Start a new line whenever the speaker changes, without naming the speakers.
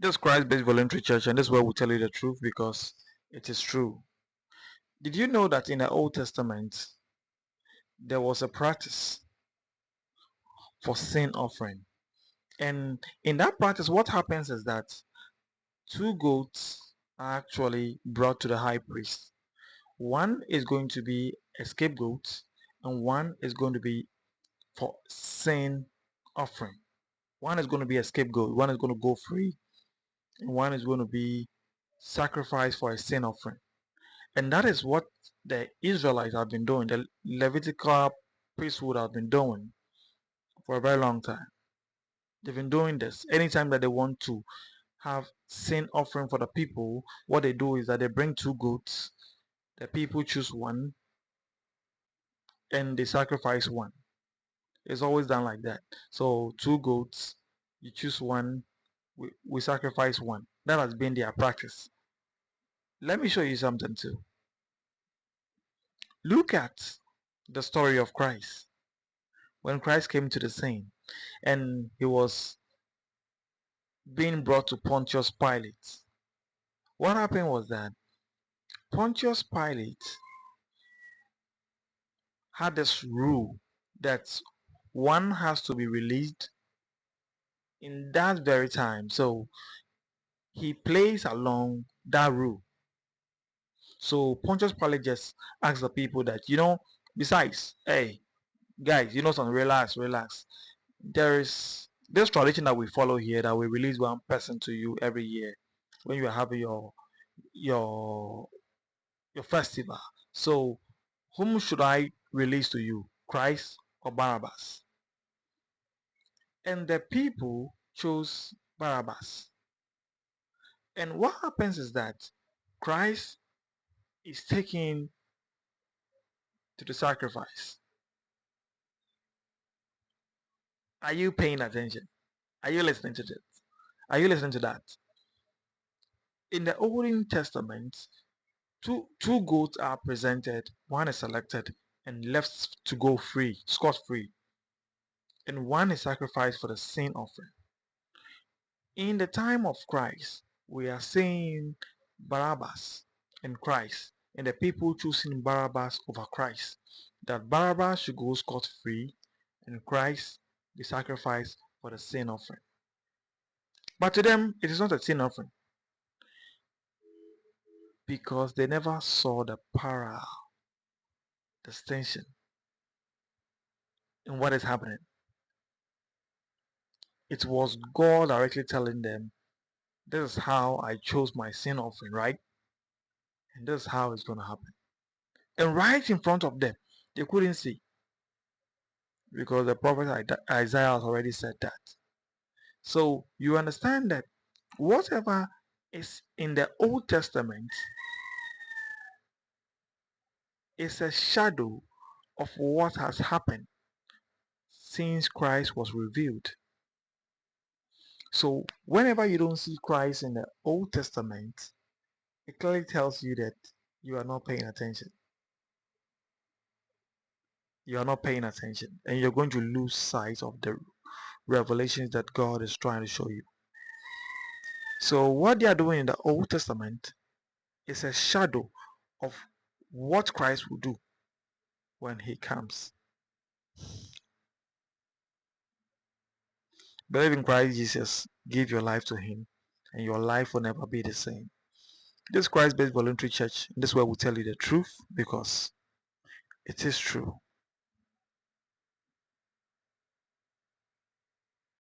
This Christ-based voluntary church, and this is where we tell you the truth because it is true. Did you know that in the Old Testament there was a practice for sin offering? And in that practice, what happens is that two goats are actually brought to the high priest. One is going to be a scapegoat, and one is going to be for sin offering. One is going to be a scapegoat, one is going to go free, and one is going to be sacrificed for a sin offering. And that is what the Israelites have been doing, the Levitical priesthood have been doing for a very long time. They've been doing this. Anytime that they want to have sin offering for the people, what they do is that they bring two goats, the people choose one, and they sacrifice one. It's always done like that. So two goats, you choose one, we sacrifice one. That has been their practice. Let me show you something too. Look at the story of Christ. When Christ came to the scene and he was being brought to Pontius Pilate, what happened was that Pontius Pilate had this rule that one has to be released in that very time. So he plays along that rule. So Pontius Pilate just asked the people that, besides, hey, guys, something, relax. There is this tradition that we follow here that we release one person to you every year when you are having your your festival. So whom should I release to you, Christ or Barabbas? And the people chose Barabbas. And what happens is that Christ is taken to the sacrifice. Are you paying attention? Are you listening to this? Are you listening to that? In the Old Testament, two goats are presented, one is selected and left to go free, scot free, and one is sacrificed for the sin offering. In the time of Christ, we are seeing Barabbas and Christ, and the people choosing Barabbas over Christ. That Barabbas should go scot free and Christ be sacrificed for the sin offering. But to them, it is not a sin offering because they never saw the parallel distinction in what is happening. It was God directly telling them, this is how I chose my sin offering, right? And this is how it's going to happen. And right in front of them, they couldn't see because the prophet Isaiah has already said that. So you understand that whatever is in the Old Testament is a shadow of what has happened since Christ was revealed. So whenever you don't see Christ in the Old Testament, it clearly tells you that you are not paying attention. You are not paying attention, and you're going to lose sight of the revelations that God is trying to show you. So what they are doing in the Old Testament is a shadow of what Christ will do when he comes. Believe in Christ Jesus, give your life to him, and your life will never be the same. This Christ-based voluntary church, this is where we tell you the truth because it is true.